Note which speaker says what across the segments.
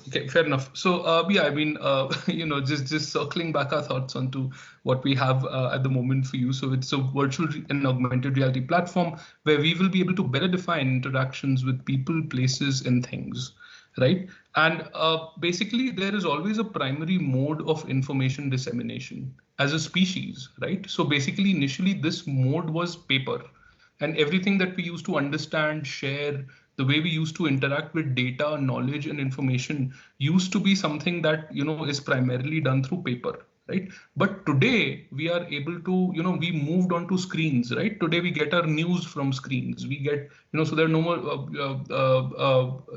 Speaker 1: Okay, fair enough. So, yeah, I mean, just circling back our thoughts onto what we have at the moment for you. So it's a virtual and augmented reality platform where we will be able to better define interactions with people, places, and things, right? And basically, there is always a primary mode of information dissemination as a species, right? So basically, initially, this mode was paper, and everything that we used to understand, share, the way we used to interact with data, knowledge, and information used to be something that is primarily done through paper, right? But today we are able to, we moved on to screens, right? Today we get our news from screens. We get, so there are no more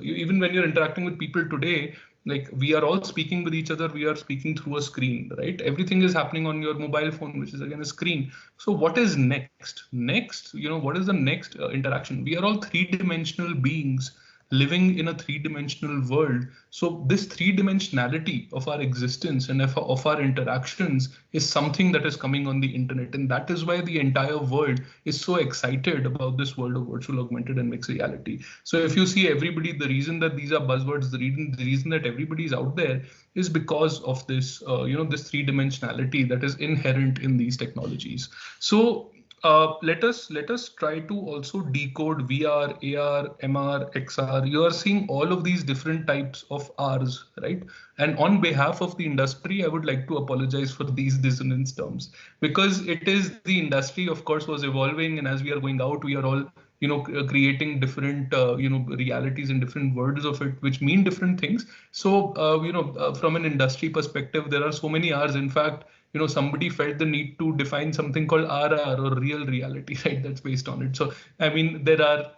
Speaker 1: even when you're interacting with people today, like we are all speaking with each other, we are speaking through a screen, right? Everything is happening on your mobile phone, which is again a screen. So what is next? Next, what is the next interaction? We are all three-dimensional beings living in a three-dimensional world. So this three-dimensionality of our existence and of our interactions is something that is coming on the internet. And that is why the entire world is so excited about this world of virtual, augmented, and mixed reality. So if you see everybody, the reason that these are buzzwords, the reason that everybody is out there is because of this, this three-dimensionality that is inherent in these technologies. So let us try to also decode VR, AR, MR, XR. You are seeing all of these different types of Rs, right? And on behalf of the industry, I would like to apologize for these dissonance terms, because it is the industry, of course, was evolving, and as we are going out, we are all creating different realities and different words of it, which mean different things. So from an industry perspective, there are so many Rs. In fact, somebody felt the need to define something called RR, or real reality, right? That's based on it. So, I mean, there are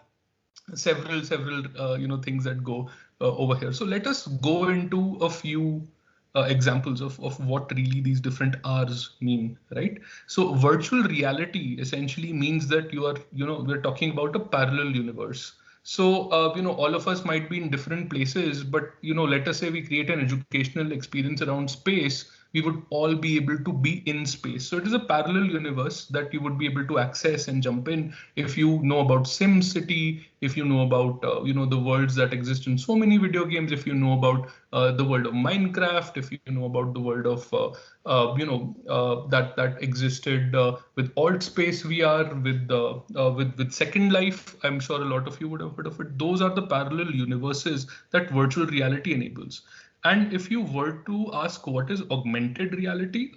Speaker 1: several things that go over here. So let us go into a few examples of what really these different R's mean, right? So virtual reality essentially means that we're talking about a parallel universe. So, all of us might be in different places, but, let us say we create an educational experience around space, we would all be able to be in space. So it is a parallel universe that you would be able to access and jump in. If you know about SimCity, if you know about, the worlds that exist in so many video games, if you know about the world of Minecraft, if you know about the world of, that existed with Alt Space VR, with Second Life, I'm sure a lot of you would have heard of it. Those are the parallel universes that virtual reality enables. And if you were to ask what is augmented reality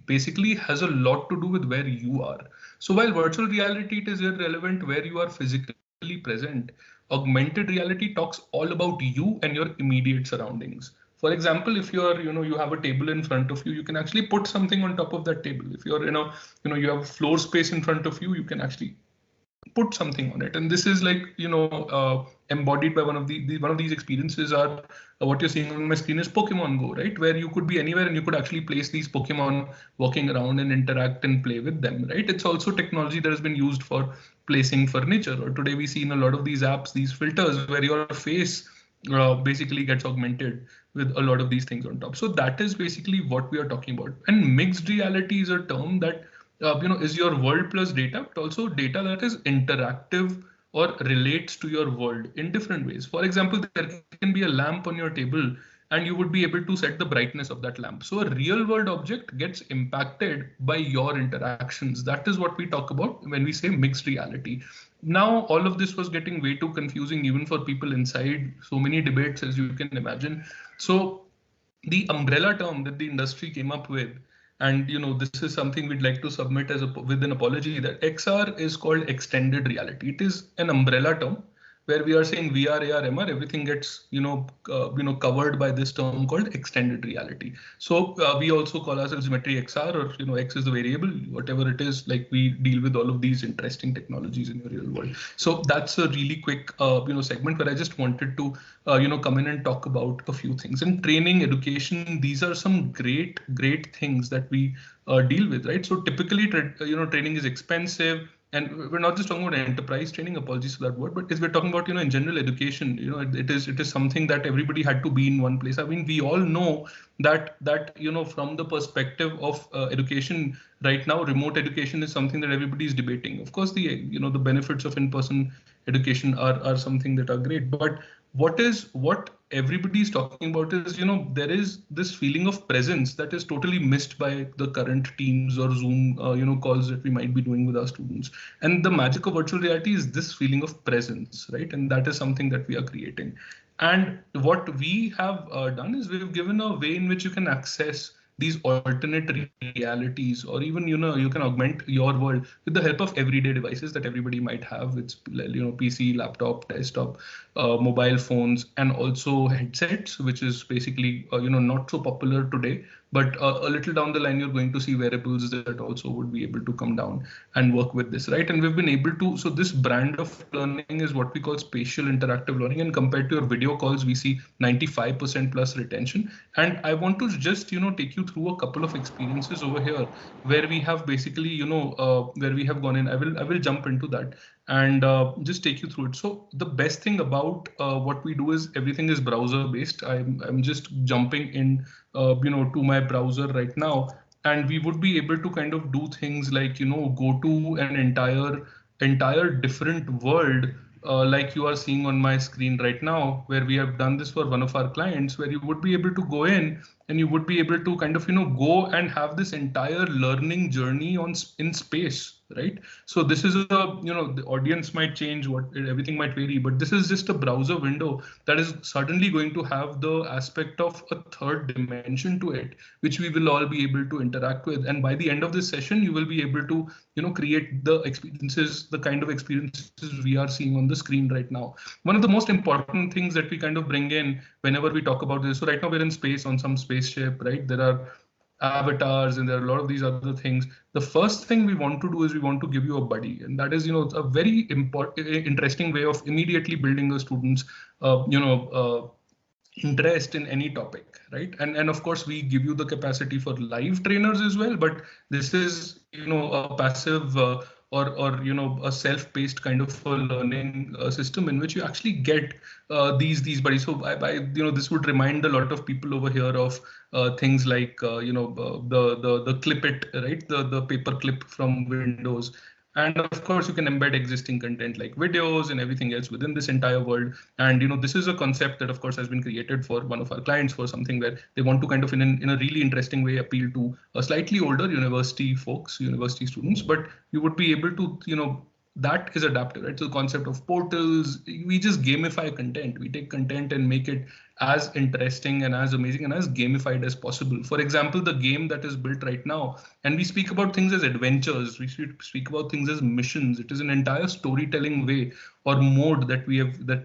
Speaker 1: basically has a lot to do with where you are. So while virtual reality, it is irrelevant where you are physically present, augmented reality talks all about you and your immediate surroundings. For example, if you're, you have a table in front of you, you can actually put something on top of that table. If you're, you have floor space in front of you, you can actually put something on it. And this is like, embodied by one of these experiences are what you're seeing on my screen is Pokemon Go, right? Where you could be anywhere and you could actually place these Pokemon walking around and interact and play with them, right? It's also technology that has been used for placing furniture. Or today we see in a lot of these apps, these filters where your face basically gets augmented with a lot of these things on top. So that is basically what we are talking about. And mixed reality is a term that is your world plus data, but also data that is interactive or relates to your world in different ways. For example, there can be a lamp on your table and you would be able to set the brightness of that lamp. So a real world object gets impacted by your interactions. That is what we talk about when we say mixed reality. Now, all of this was getting way too confusing, even for people inside. So many debates, as you can imagine. So the umbrella term that the industry came up with, and this is something we'd like to submit with an apology, that XR is called extended reality. It is an umbrella term where we are saying VR, AR, MR, everything gets covered by this term called extended reality. So we also call ourselves Gmetri XR, or X is the variable, whatever it is. Like, we deal with all of these interesting technologies in the real world. So that's a really quick segment where I just wanted to come in and talk about a few things. In training, education, these are some great things that we deal with, right? So typically, training is expensive. And we're not just talking about enterprise training, apologies for that word, but if we're talking about, in general education, it is something that everybody had to be in one place. I mean, we all know that from the perspective of education right now, remote education is something that everybody is debating. Of course, the benefits of in-person education are something that are great, but what everybody is talking about is, there is this feeling of presence that is totally missed by the current Teams or Zoom, calls that we might be doing with our students. And the magic of virtual reality is this feeling of presence, right? And that is something that we are creating. And what we have done is we've given a way in which you can access these alternate realities, or even, you can augment your world with the help of everyday devices that everybody might have. It's, PC, laptop, desktop, mobile phones, and also headsets, which is basically, not so popular today. But a little down the line, you're going to see wearables that also would be able to come down and work with this, right? And we've been able to, so this brand of learning is what we call spatial interactive learning. And compared to your video calls, we see 95% plus retention. And I want to just, take you through a couple of experiences over here where we have basically, where we have gone in. I will jump into that and just take you through it. So the best thing about what we do is everything is browser based. I'm just jumping in, to my browser right now, and we would be able to kind of do things like, go to an entire different world, like you are seeing on my screen right now, where we have done this for one of our clients, where you would be able to go in and you would be able to kind of, go and have this entire learning journey in space, right? So this is a, the audience might change, everything might vary, but this is just a browser window that is certainly going to have the aspect of a third dimension to it, which we will all be able to interact with. And by the end of this session, you will be able to, create the experiences, the kind of experiences we are seeing on the screen right now. One of the most important things that we kind of bring in whenever we talk about this, so right now we're in space on some spaceship, right? There are avatars and there are a lot of these other things. The first thing we want to do is we want to give you a buddy, and that is, a very interesting way of immediately building a student's, interest in any topic, right? And of course, we give you the capacity for live trainers as well, but this is, a passive or a self-paced kind of a learning system in which you actually get these buddies. So this would remind a lot of people over here of things like the clip it, right? The paper clip from Windows. And of course, you can embed existing content like videos and everything else within this entire world. And this is a concept that, of course, has been created for one of our clients for something where they want to kind of, in a really interesting way, appeal to a slightly older university folks, university students. But you would be able to, that is adaptive, right? So the concept of portals, we just gamify content. We take content and make it as interesting and as amazing and as gamified as possible. For example, the game that is built right now, and we speak about things as adventures, we should speak about things as missions. It is an entire storytelling way or mode that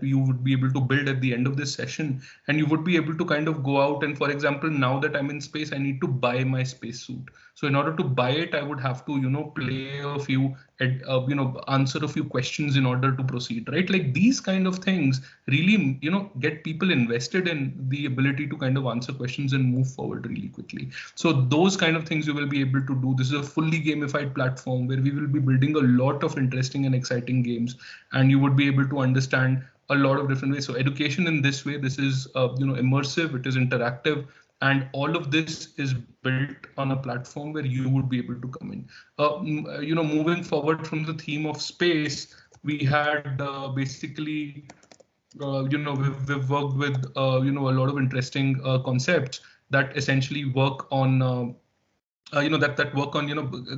Speaker 1: you would be able to build at the end of this session. And you would be able to kind of go out and, for example, now that I'm in space, I need to buy my spacesuit. So in order to buy it, I would have to, play a few, answer a few questions in order to proceed, right? Like these kind of things really, get people invested in the ability to kind of answer questions and move forward really quickly. So those kind of things you will be able to do. This is a fully gamified platform where we will be building a lot of interesting and exciting games, and you would be able to understand a lot of different ways. So education in this way, this is, immersive, it is interactive. And all of this is built on a platform where you would be able to come in. Moving forward from the theme of space, we had basically, we've worked with, a lot of interesting concepts that essentially work on, that work on,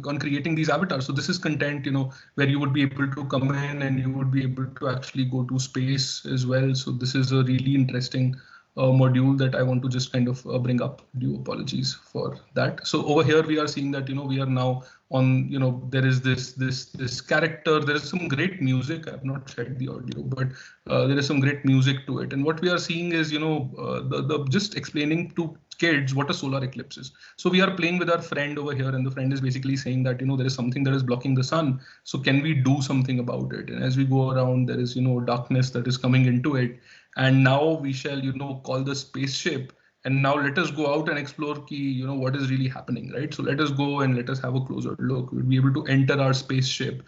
Speaker 1: on creating these avatars. So this is content, where you would be able to come in and you would be able to actually go to space as well. So this is a really interesting module that I want to just kind of bring up. Due apologies for that. So over here we are seeing that, we are now on, there is this character. There is some great music. I've not shared the audio, but there is some great music to it. And what we are seeing is, the just explaining to kids what a solar eclipse is. So we are playing with our friend over here, and the friend is basically saying that, there is something that is blocking the sun. So can we do something about it? And as we go around, there is, darkness that is coming into it. And now we shall, call the spaceship. And now let us go out and explore what is really happening, right? So let us go and let us have a closer look. We'll be able to enter our spaceship.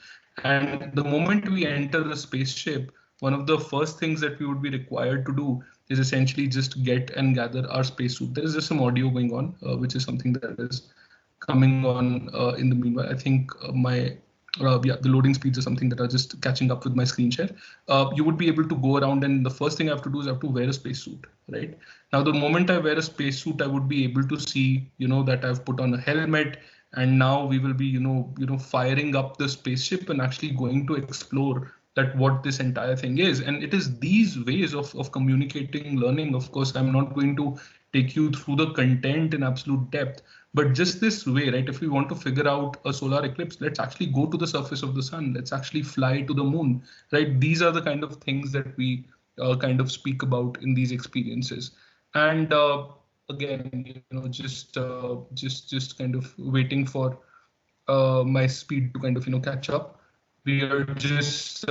Speaker 1: And the moment we enter the spaceship, one of the first things that we would be required to do is essentially just get and gather our spacesuit. There is just some audio going on, which is something that is coming on in the meanwhile. I think my yeah, the loading speeds are something that are just catching up with my screen share. You would be able to go around, and the first thing I have to do is I have to wear a spacesuit, right? Now, the moment I wear a spacesuit, I would be able to see, that I've put on a helmet, and now we will be, firing up the spaceship and actually going to explore that what this entire thing is. And it is these ways of communicating learning. Of course, I'm not going to take you through the content in absolute depth, but just this way, right? If we want to figure out a solar eclipse, let's actually go to the surface of the sun. Let's actually fly to the moon, right? These are the kind of things that we kind of speak about in these experiences. And again, just kind of waiting for my speed to kind of catch up. We are just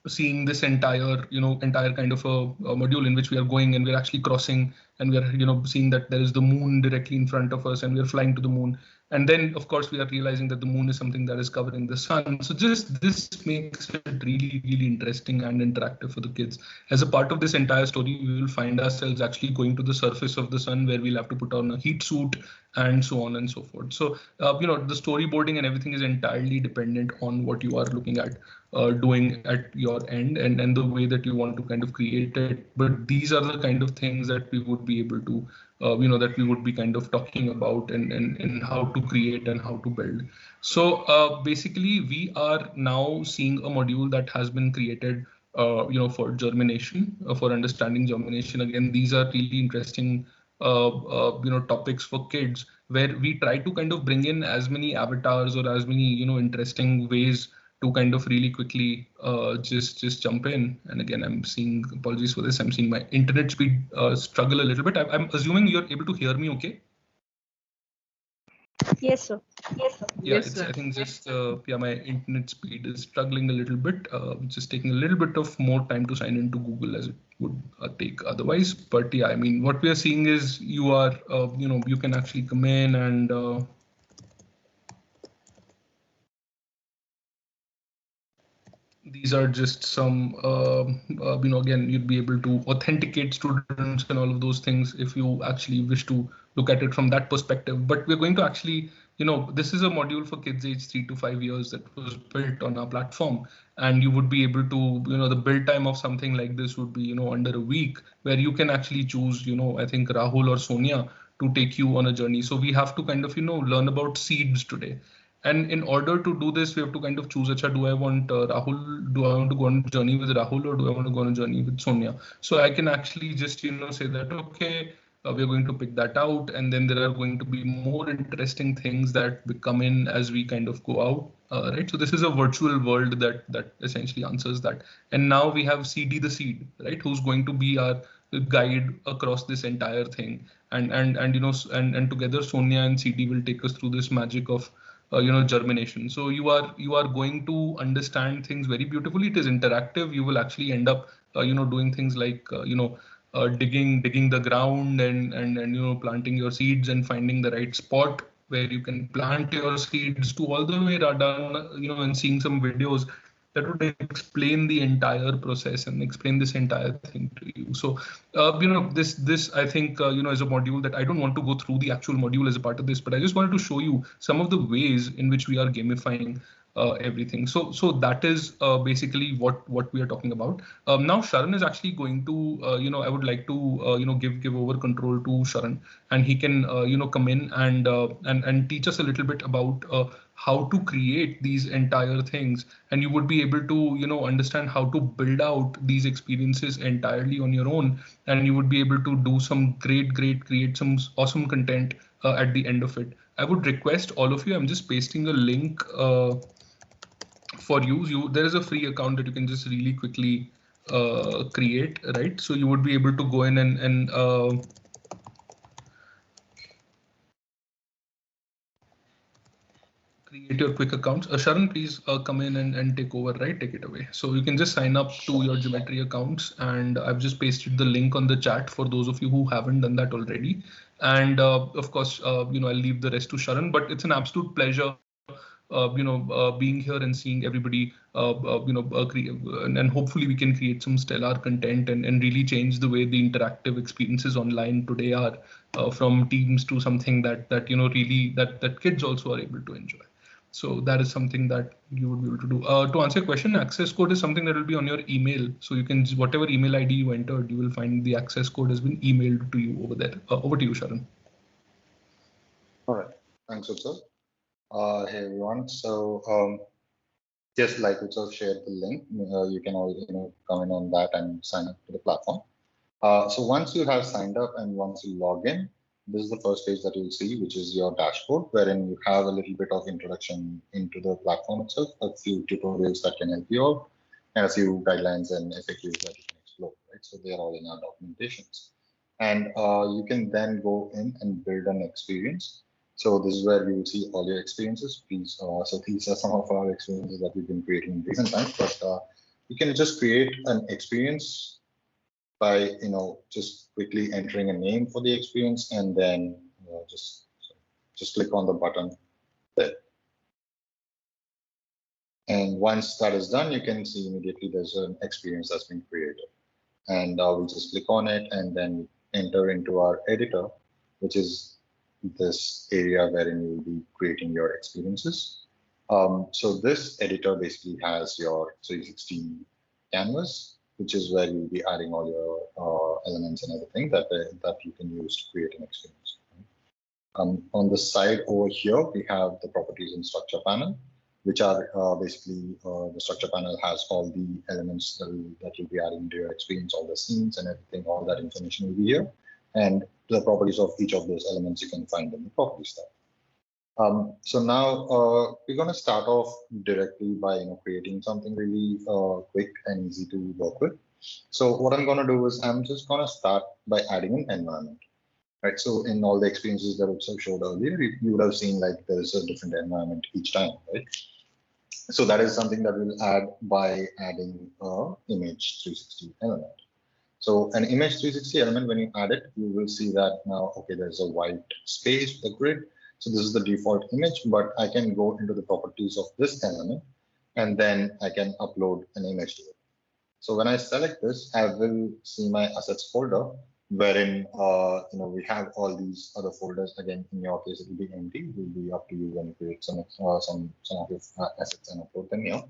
Speaker 1: seeing this entire kind of a module in which we are going, and we're actually crossing, and we are seeing that there is the moon directly in front of us, and we are flying to the moon. And then of course we are realizing that the moon is something that is covering the sun. So just this makes it really, really interesting and interactive for the kids. As a part of this entire story, we will find ourselves actually going to the surface of the sun, where we'll have to put on a heat suit and so on and so forth. So the storyboarding and everything is entirely dependent on what you are looking at doing at your end, and the way that you want to kind of create it. But these are the kind of things that we would be able to, that we would be kind of talking about, and how to create and how to build. So basically, we are now seeing a module that has been created, for germination, for understanding germination. Again, these are really interesting, topics for kids, where we try to kind of bring in as many avatars or as many, interesting ways to kind of really quickly just jump in. And again, I'm seeing, apologies for this, I'm seeing my internet speed struggle a little bit. I'm assuming you're able to hear me okay?
Speaker 2: Yes, sir.
Speaker 3: Yes, sir.
Speaker 1: Yeah, it's, I think just, yeah, my internet speed is struggling a little bit. Just taking a little bit of more time to sign into Google as it would take otherwise. But yeah, I mean, what we are seeing is you are, you can actually come in and these are just some, again, you'd be able to authenticate students and all of those things if you actually wish to look at it from that perspective. But we're going to actually, this is a module for kids aged 3 to 5 years that was built on our platform. And you would be able to, the build time of something like this would be, under a week, where you can actually choose, I think Rahul or Sonia to take you on a journey. So we have to kind of, learn about seeds today. And in order to do this, we have to kind of choose, do I want Rahul? Do I want to go on a journey with Rahul, or do I want to go on a journey with Sonia? So I can actually just, say that, okay, we're going to pick that out. And then there are going to be more interesting things that come in as we kind of go out. Right. So this is a virtual world that essentially answers that. And now we have CD the seed, right? Who's going to be our guide across this entire thing. And together Sonia and CD will take us through this magic of germination. So you are going to understand things very beautifully. It is interactive. You will actually end up doing things like digging the ground and planting your seeds and finding the right spot where you can plant your seeds, to all the way down, and seeing some videos that would explain the entire process and explain this entire thing to you. So, this I think, is a module that I don't want to go through the actual module as a part of this, but I just wanted to show you some of the ways in which we are gamifying everything. So that is basically what we are talking about. Now Sharan is actually going to, I would like to, give over control to Sharan, and he can, come in and teach us a little bit about how to create these entire things. And you would be able to, understand how to build out these experiences entirely on your own. And you would be able to do some create some awesome content at the end of it. I would request all of you, I'm just pasting a link for you. There is a free account that you can just really quickly create, right? So you would be able to go in and create your quick accounts. Sharan, please come in and take over, right? Take it away. So you can just sign up to your Gmetri accounts, and I've just pasted the link on the chat for those of you who haven't done that already. And of course, I'll leave the rest to Sharan, but it's an absolute pleasure being here and seeing everybody, and hopefully we can create some stellar content and really change the way the interactive experiences online today are, from Teams to something really that kids also are able to enjoy. So that is something that you would be able to do. To answer your question, access code is something that will be on your email. So you can, whatever email ID you entered, you will find the access code has been emailed to you over there. Over to you, Sharan.
Speaker 2: All right. Thanks, Utsav. Hey everyone. So just like Utsav shared the link, you can all come in on that and sign up to the platform. So once you have signed up and once you log in, this is the first page that you'll see, which is your dashboard, wherein you have a little bit of introduction into the platform itself, a few tutorials that can help you out, and a few guidelines and FAQs that you can explore, right? So they are all in our documentations. And you can then go in and build an experience. So this is where you will see all your experiences. Please, so these are some of our experiences that we've been creating in recent times, but you can just create an experience by just quickly entering a name for the experience and then just click on the button there. And once that is done, you can see immediately there's an experience that's been created. And we'll just click on it and then enter into our editor, which is this area wherein you will be creating your experiences. So this editor basically has your 360 canvas, which is where you'll be adding all your elements and everything that you can use to create an experience. On the side over here, we have the properties and structure panel, which are basically the structure panel has all the elements that you'll be adding into your experience, all the scenes and everything, all that information will be here. And the properties of each of those elements you can find in the properties tab. So now we're going to start off directly by creating something really quick and easy to work with. So what I'm going to do is I'm just going to start by adding an environment. Right. So in all the experiences that Utsav showed earlier, you would have seen like there's a different environment each time, right? So that is something that we'll add by adding a image 360 element. So an image 360 element, when you add it, you will see that now, okay, there's a white space with a grid. So this is the default image, but I can go into the properties of this element and then I can upload an image to it. So when I select this, I will see my assets folder, wherein we have all these other folders. Again, in your case, it will be empty. It will be up to you when you create some of your assets and upload them here.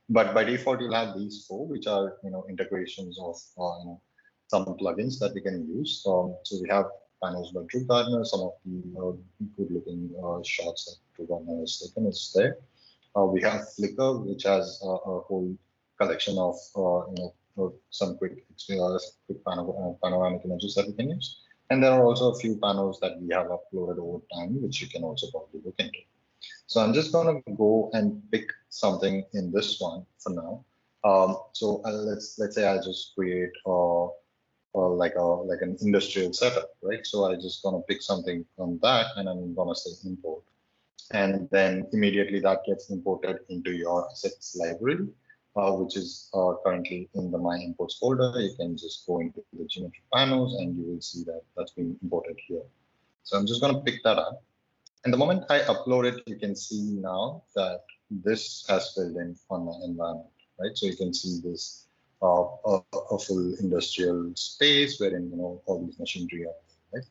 Speaker 2: But by default, you'll have these four, which are integrations of some plugins that we can use. So we have panels by Drew Gardner. Some of the good-looking shots that Drew Gardner has taken is there. We have Flickr, which has a whole collection of some quick panoramic images that we can use. And there are also a few panels that we have uploaded over time, which you can also probably look into. So I'm just going to go and pick something in this one for now. So let's say I just create like an industrial setup, right? So I just going to pick something from that, and I'm going to say import. And then immediately that gets imported into your assets library, which is currently in the My Imports folder. You can just go into the Gmetri panels and you will see that that's been imported here. So I'm just going to pick that up. And the moment I upload it, you can see now that this has filled in on my environment, right? So you can see this a full industrial space wherein all these machinery are, right?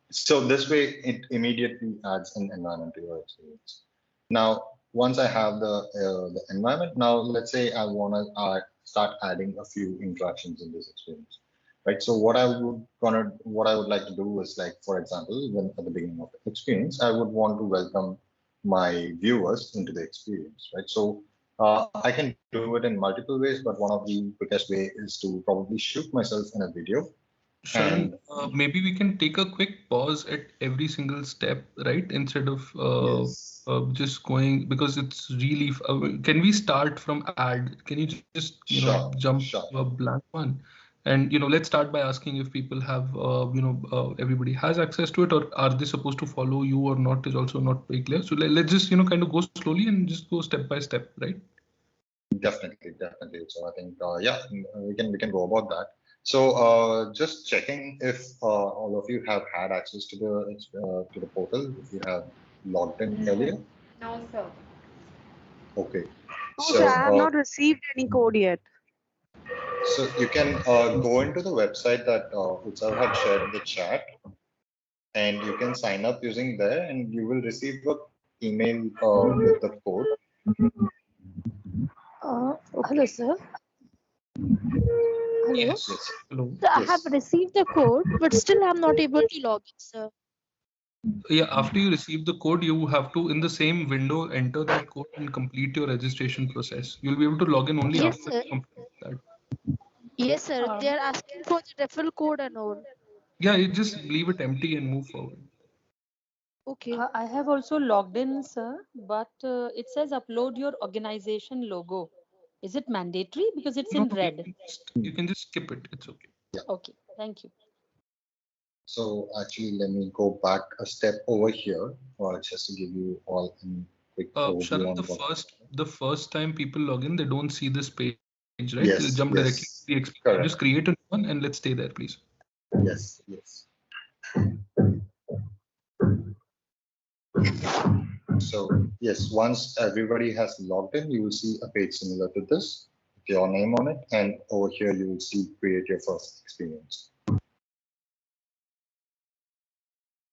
Speaker 2: So this way, it immediately adds an environment to your experience. Now, once I have the environment, now let's say I want to start adding a few interactions in this experience, right? So what I would like to do is, like, for example, when at the beginning of the experience, I would want to welcome my viewers into the experience, right? So I can do it in multiple ways, but one of the quickest way is to probably shoot myself in a video.
Speaker 1: Sharon, maybe we can take a quick pause at every single step, right? Instead of
Speaker 2: Yes.
Speaker 1: just going, because it's really. Can we start from add? Can you just jump to a blank one? And let's start by asking if people have everybody has access to it, or are they supposed to follow you or not, is also not very clear. So let's just kind of go slowly and just go step by step, right?
Speaker 2: Definitely. So I think yeah, we can go about that. So just checking if all of you have had access to the portal, if you have logged in earlier.
Speaker 3: No, sir.
Speaker 2: Okay.
Speaker 4: No, sir, I have not received any code yet.
Speaker 2: So you can go into the website that Utsav had shared in the chat, and you can sign up using there, and you will receive a email with the code.
Speaker 4: Hello, sir. Hello.
Speaker 1: Yes.
Speaker 2: Yes.
Speaker 1: Hello.
Speaker 4: So I
Speaker 2: Yes.
Speaker 4: have received the code, but still I'm not able to log in, sir.
Speaker 1: Yeah, after you receive the code, you have to, in the same window, enter that code and complete your registration process. You'll be able to log in only
Speaker 4: Yes,
Speaker 1: after
Speaker 4: sir.
Speaker 1: you complete that.
Speaker 4: Yes, sir. They are asking for the referral code and all.
Speaker 1: Yeah, you just leave it empty and move forward.
Speaker 4: Okay.
Speaker 5: I have also logged in, sir, but it says upload your organization logo. Is it mandatory? Because it's
Speaker 1: No,
Speaker 5: in
Speaker 1: no,
Speaker 5: red.
Speaker 1: you can just skip it. It's okay.
Speaker 5: Okay, thank you.
Speaker 2: So actually, let me go back a step over here, just to give you all a quick overview
Speaker 1: Sharon,
Speaker 2: on what.
Speaker 1: the first time people log in, they don't see this page, right? They
Speaker 2: Yes,
Speaker 1: jump directly to
Speaker 2: yes,
Speaker 1: the experience.
Speaker 2: correct.
Speaker 1: Just create a new one and let's stay there, please.
Speaker 2: Yes, yes. So yes, once everybody has logged in, you will see a page similar to this with your name on it, and over here you will see create your first experience.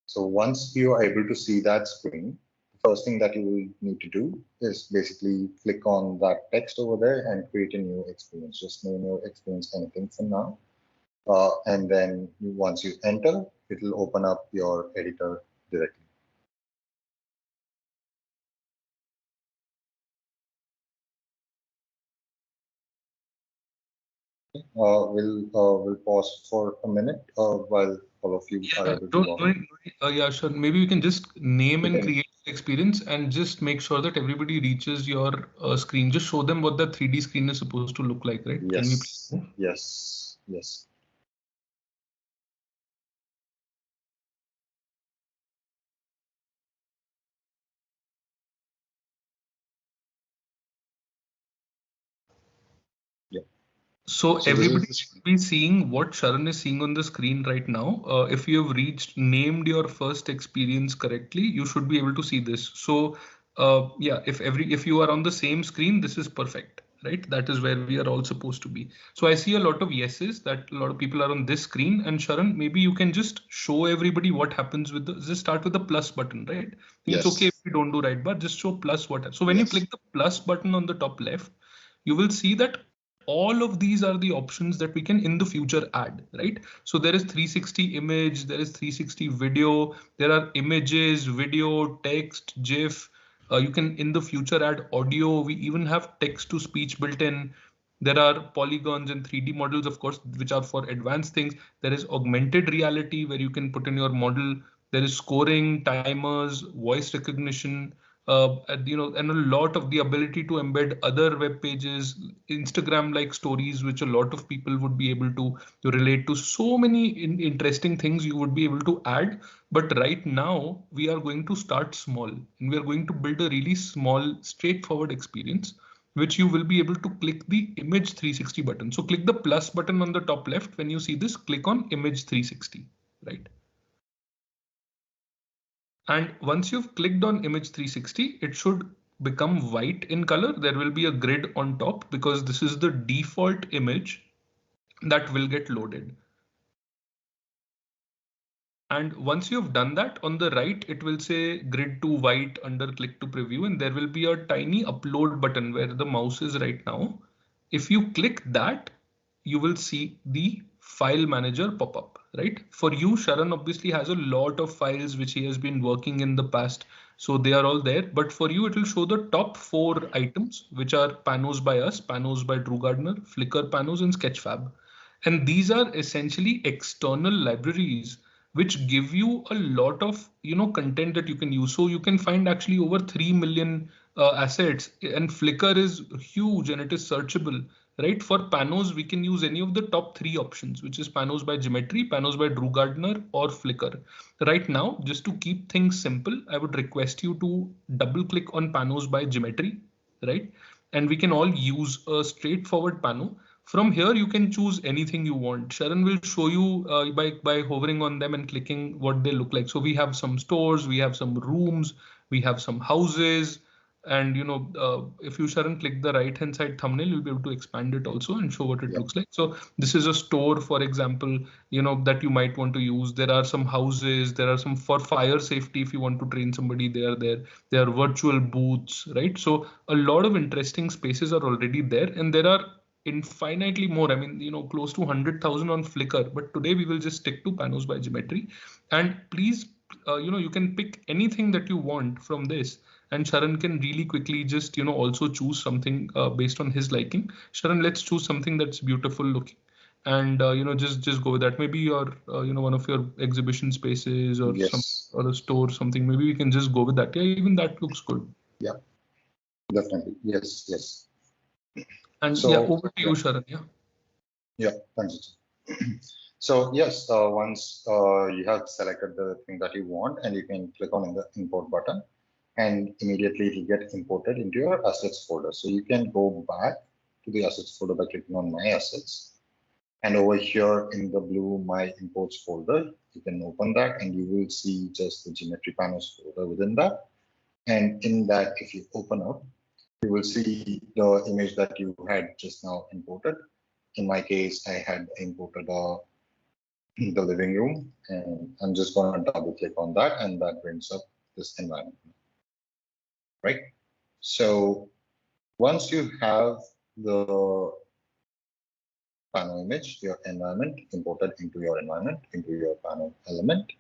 Speaker 2: So once you are able to see that screen, the first thing that you will need to do is basically click on that text over there and create a new experience. Just name your experience anything for now. And then once you enter, it will open up your editor directly. We'll pause for a minute while all of you are able to log in.
Speaker 1: Yeah, sure. Maybe we can just name and
Speaker 2: Okay.
Speaker 1: create the experience and just make sure that everybody reaches your screen. Just show them what the 3D screen is supposed to look like, right?
Speaker 2: Yes.
Speaker 1: Can we please?
Speaker 2: Yes. Yes.
Speaker 1: So
Speaker 2: So this
Speaker 1: everybody
Speaker 2: is
Speaker 1: should be seeing what Sharan is seeing on the screen right now. If you have named your first experience correctly, you should be able to see this. So yeah, if you are on the same screen, this is perfect, right? That is where we are all supposed to be. So I see a lot of yeses that a lot of people are on this screen. And Sharan, maybe you can just show everybody what happens with just start with the plus button, right? I think it's okay if we don't do right, but just show plus what. So when you click the plus button on the top left, you will see that all of these are the options that we can in the future add, right? So there is 360 image, there is 360 video, there are images, video, text, GIF. You can in the future add audio. We even have text to speech built in. There are polygons and 3D models, of course, which are for advanced things. There is augmented reality where you can put in your model. There is scoring, timers, voice recognition, and a lot of the ability to embed other web pages, Instagram-like stories, which a lot of people would be able to relate to. So many interesting things you would be able to add. But right now, we are going to start small and we are going to build a really small, straightforward experience, which you will be able to click the image 360 button. So click the plus button on the top left. When you see this, click on image 360, right? And once you've clicked on image 360, it should become white in color. There will be a grid on top because this is the default image that will get loaded. And once you've done that, on the right, it will say grid to white under click to preview, and there will be a tiny upload button where the mouse is right now. If you click that, you will see the file manager pop up, right? For you, Sharan obviously has a lot of files which he has been working in the past. So they are all there. But for you, it will show the top 4 items, which are Panos by us, Panos by Drew Gardner, Flickr Panos, and Sketchfab. And these are essentially external libraries which give you a lot of content that you can use. So you can find actually over 3 million assets, and Flickr is huge and it is searchable, right? For Panos, we can use any of the top 3 options, which is Panos by Gmetri, Panos by Drew Gardner, or Flickr. Right now, just to keep things simple, I would request you to double click on Panos by Gmetri, right? And we can all use a straightforward pano. From here, you can choose anything you want. Sharan will show you by hovering on them and clicking what they look like. So we have some stores, we have some rooms, We have some houses. And if you, Sharon, click the right hand side thumbnail, you'll be able to expand it also and show what it looks like. So this is a store, for example, that you might want to use. There are some houses, there are some for fire safety. If you want to train somebody, they are there. There are virtual booths, right? So a lot of interesting spaces are already there, and there are infinitely more. I mean, close to 100,000 on Flickr, but today we will just stick to Panos by Gmetri. And please, you can pick anything that you want from this. And Sharan can really quickly just, also choose something based on his liking. Sharan, let's choose something that's beautiful looking. And, just go with that. Maybe your, one of your exhibition spaces or or a store, something. Maybe we can just go with that. Yeah, even that looks good.
Speaker 2: Yeah, definitely. Yes, yes.
Speaker 1: And so, yeah, over to you, Sharan. Yeah.
Speaker 2: Yeah, thanks. So yes, once you have selected the thing that you want, and you can click on the import button, and immediately it will get imported into your assets folder. So you can go back to the assets folder by clicking on my assets. And over here in the blue My Imports folder, you can open that and you will see just the Gmetri Panos folder within that. And in that, if you open up, you will see the image that you had just now imported. In my case, I had imported the living room, and I'm just going to double click on that, and that brings up this environment. Right? So once you have the panel image, your environment imported into your environment, into your panel element,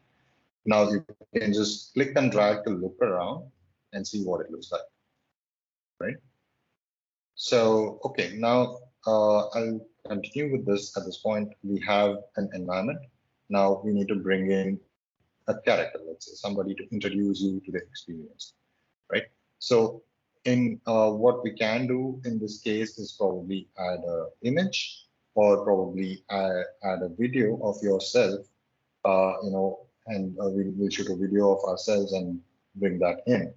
Speaker 2: now you can just click and drag to look around and see what it looks like. Right? So, okay, now I'll continue with this. At this point, we have an environment. Now we need to bring in a character, let's say somebody to introduce you to the experience, right? So in what we can do in this case is probably add an image or probably add a video of yourself, and we'll shoot a video of ourselves and bring that in.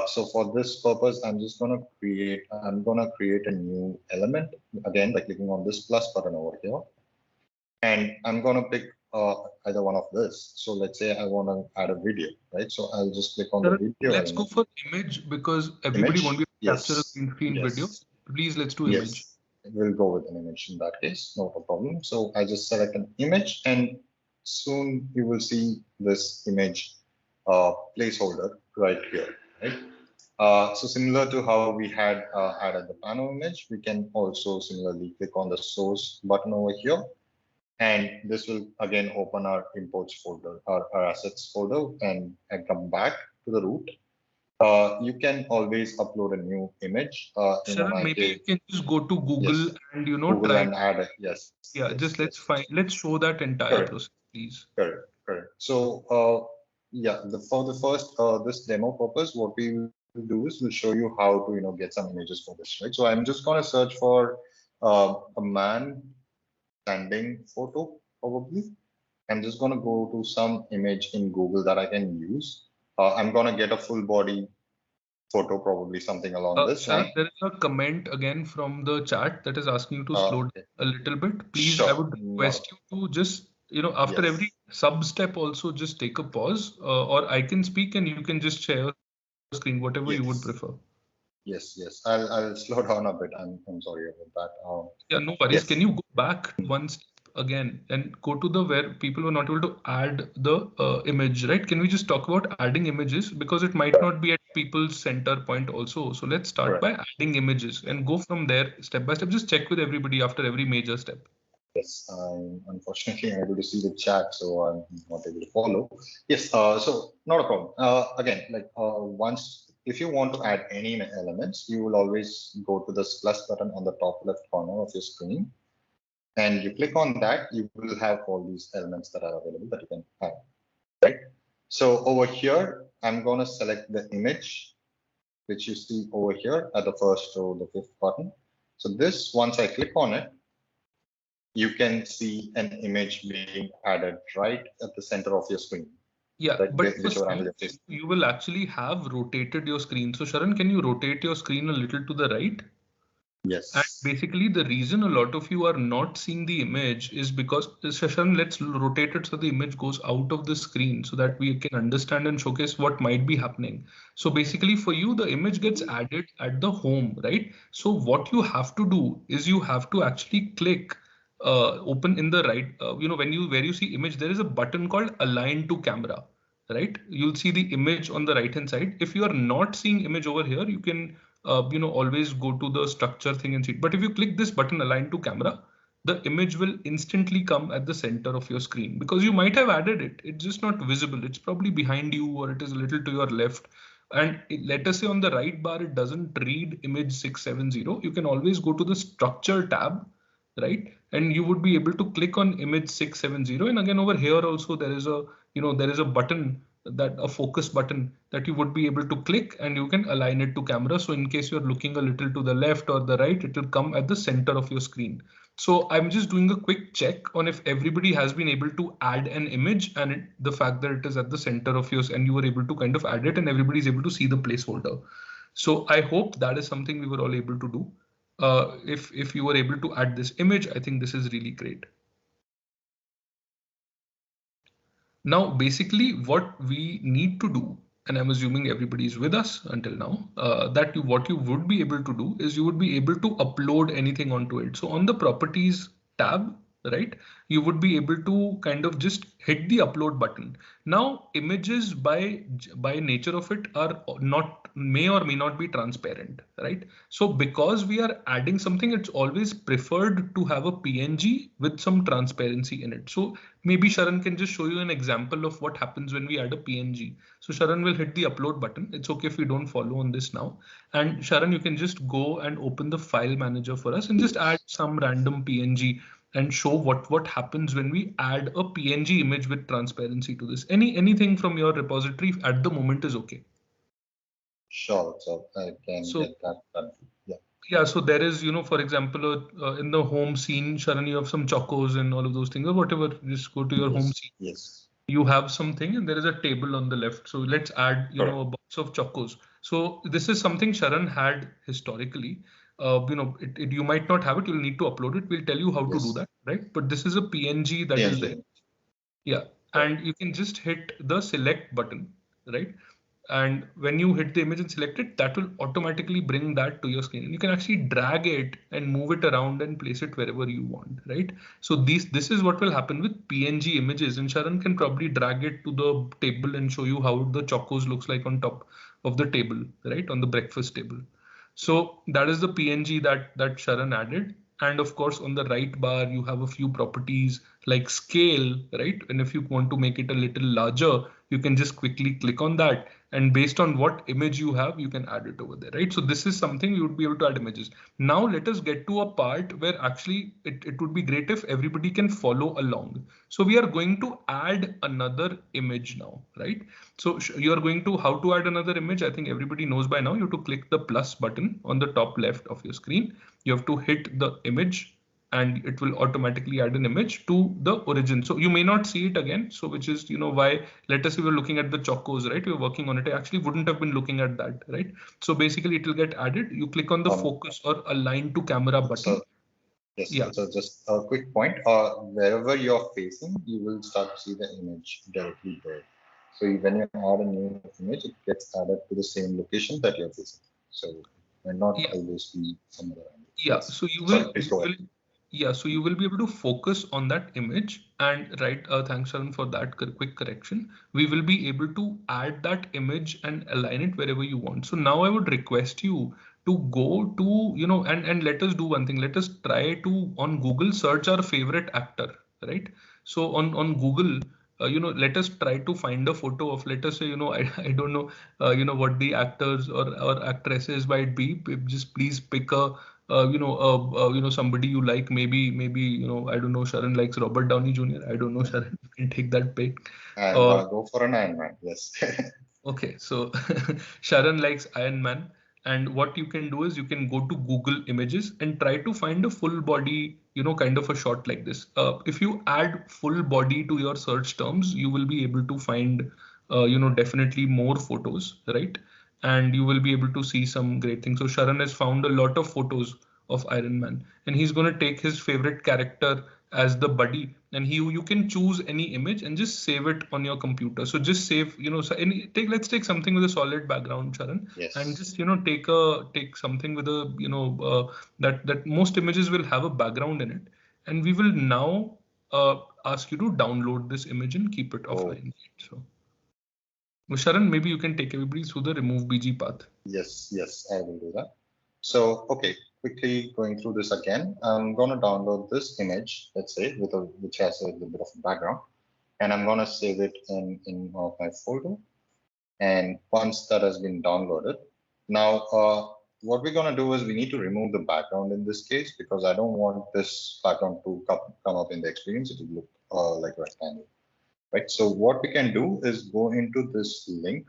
Speaker 2: So for this purpose, I'm going to create a new element again by clicking on this plus button over here. And I'm going to pick either one of this. So let's say I want to add a video, right? So I'll just click on the video.
Speaker 1: Let's go for image because everybody wants to capture a screen video. Please, let's do image.
Speaker 2: We'll go with an image in that case, not a problem. So I just select an image and soon you will see this image placeholder right here, right? So similar to how we had added the panel image, we can also similarly click on the source button over here. And this will again open our imports folder, our assets folder, and come back to the root. You can always upload a new image.
Speaker 1: Sharan, maybe you can just go to Google and
Speaker 2: Google
Speaker 1: try
Speaker 2: and add it. Yes.
Speaker 1: Yeah, just let's show that entire process, please.
Speaker 2: Correct. So yeah, for the first this demo purpose, what we will do is we'll show you how to get some images for this, right? So I'm just going to search for a man standing photo, probably. I'm just going to go to some image in Google that I can use. I'm going to get a full body photo, probably something along this line.
Speaker 1: There is a comment again from the chat that is asking you to slow down a little bit. Please, I would request you to just, after every sub step also just take a pause, or I can speak and you can just share your screen, whatever you would prefer.
Speaker 2: Yes. I'll slow down a bit. I'm sorry about that.
Speaker 1: Yeah, no worries. Can you go back one step again and go to where people were not able to add the image, right? Can we just talk about adding images because it might not be at people's center point also. So let's start by adding images and go from there step by step. Just check with everybody after every major step.
Speaker 2: Yes, I'm unfortunately unable to see the chat, so I'm not able to follow. Yes, so not a problem. Again, if you want to add any elements, you will always go to this plus button on the top left corner of your screen. And you click on that, you will have all these elements that are available that you can add, right? So over here, I'm going to select the image, which you see over here at the first or the fifth button. So this, once I click on it, you can see an image being added right at the center of your screen.
Speaker 1: Yeah, but you will actually have rotated your screen. So Sharan, can you rotate your screen a little to the right?
Speaker 2: Yes.
Speaker 1: And basically, the reason a lot of you are not seeing the image is because, Shashank, let's rotate it so the image goes out of the screen so that we can understand and showcase what might be happening. So basically, for you, the image gets added at the home, right? So what you have to do is you have to actually click open in the right, where you see image, there is a button called align to camera, right? You'll see the image on the right hand side. If you are not seeing image over here, you can always go to the structure thing and see it. But if you click this button align to camera, the image will instantly come at the center of your screen because you might have added it. It's just not visible. It's probably behind you or it is a little to your left. And let us say on the right bar, it doesn't read image 670. You can always go to the structure tab, right? And you would be able to click on image 670. And again, over here also, there is a button, that a focus button that you would be able to click and you can align it to camera. So in case you're looking a little to the left or the right, it will come at the center of your screen. So I'm just doing a quick check on if everybody has been able to add an image and the fact that it is at the center of yours and you were able to kind of add it and everybody's able to see the placeholder. So I hope that is something we were all able to do. If you were able to add this image, I think this is really great. Now, basically what we need to do, and I'm assuming everybody is with us until now, what you would be able to do is you would be able to upload anything onto it. So on the properties tab, right, you would be able to kind of just hit the upload button. Now, images by nature of it are may or may not be transparent, right? So because we are adding something, it's always preferred to have a PNG with some transparency in it. So maybe Sharan can just show you an example of what happens when we add a PNG. So Sharan will hit the upload button. It's okay if we don't follow on this now. And Sharan, you can just go and open the file manager for us and just add some random PNG and show what happens when we add a PNG image with transparency to this. Anything from your repository at the moment is okay.
Speaker 2: Sure, so I can get that done. Yeah.
Speaker 1: Yeah, so there is, for example, in the home scene, Sharan, you have some chocos and all of those things or whatever. Just go to your home scene.
Speaker 2: Yes.
Speaker 1: You have something and there is a table on the left. So let's add, a box of chocos. So this is something Sharan had historically. You might not have it. You'll need to upload it. We'll tell you how to do that, right? But this is a PNG that is there. Yeah, and you can just hit the select button, right? And when you hit the image and select it, that will automatically bring that to your screen. And you can actually drag it and move it around and place it wherever you want, right? So this is what will happen with PNG images. And Sharan can probably drag it to the table and show you how the chocos looks like on top of the table, right? On the breakfast table. So that is the PNG that Sharan added. And of course, on the right bar, you have a few properties like scale, right? And if you want to make it a little larger, you can just quickly click on that. And based on what image you have, you can add it over there, right? So this is something you would be able to add images. Now let us get to a part where actually it would be great if everybody can follow along. So we are going to add another image now, right? So you are going to how to add another image. I think everybody knows by now. You have to click the plus button on the top left of your screen. You have to hit the image and it will automatically add an image to the origin. So you may not see it again. So which is, why, let us say we're looking at the chocos, right? We're working on it. I actually wouldn't have been looking at that, right? So basically it will get added. You click on the focus or align to camera button.
Speaker 2: Yes, yeah. So just a quick point, wherever you're facing, you will start to see the image directly there. So when you add a new image, it gets added to the same location that you're facing. So it may not always be somewhere around.
Speaker 1: Yeah, so you will, so you will be able to focus on that image and thanks Sharan for that quick correction. We will be able to add that image and align it wherever you want. So now I would request you to go to, and let us do one thing. Let us try to on Google search our favorite actor, right? So on Google, let us try to find a photo of, let us say, I don't know, what the actors or actresses might be. Just please pick a somebody you like, maybe, I don't know, Sharan likes Robert Downey Jr. I don't know, Sharan, you can take that pick.
Speaker 2: And go for an Iron Man, yes.
Speaker 1: Okay, so Sharan likes Iron Man. And what you can do is you can go to Google Images and try to find a full body, kind of a shot like this. If you add full body to your search terms, you will be able to find, definitely more photos, right? And you will be able to see some great things. So Sharan has found a lot of photos of Iron Man, and he's going to take his favorite character as the buddy, and you can choose any image and just save it on your computer. So just save, so let's take something with a solid background, Charan, and
Speaker 2: Yes.
Speaker 1: just take something with a that most images will have a background in it, and we will now ask you to download this image and keep it offline. So, Sharan, maybe you can take everybody through the remove BG path.
Speaker 2: Yes, I will do that. So, okay, quickly going through this again. I'm going to download this image, let's say, which has a little bit of a background, and I'm going to save it in one of my folder. And once that has been downloaded, now what we're going to do is we need to remove the background in this case, because I don't want this background to come up in the experience. It will look like a rectangle, right? So what we can do is go into this link,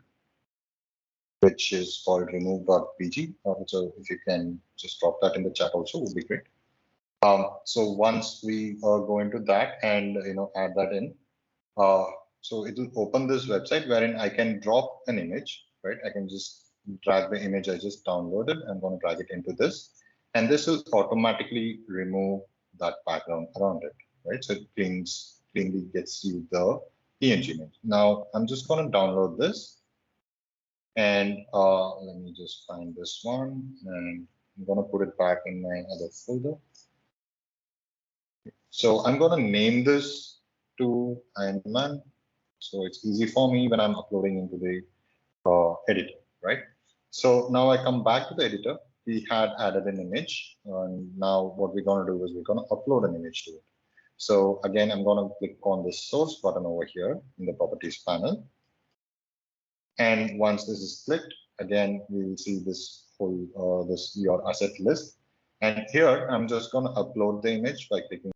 Speaker 2: which is called remove.bg. So if you can just drop that in the chat also, would be great. So once we go into that and add that in, so it will open this website wherein I can drop an image, right? I can just drag the image I just downloaded. I'm going to drag it into this, and this will automatically remove that background around it, right? So it cleanly gets you the PNG image. Now I'm just going to download this. And let me just find this one, and I'm going to put it back in my other folder. So I'm going to name this to Iron Man, so it's easy for me when I'm uploading into the editor, right? So now I come back to the editor. We had added an image, and now what we're going to do is we're going to upload an image to it. So again, I'm going to click on the source button over here in the properties panel. And once this is clicked, again, we will see this whole your asset list. And here, I'm just going to upload the image by clicking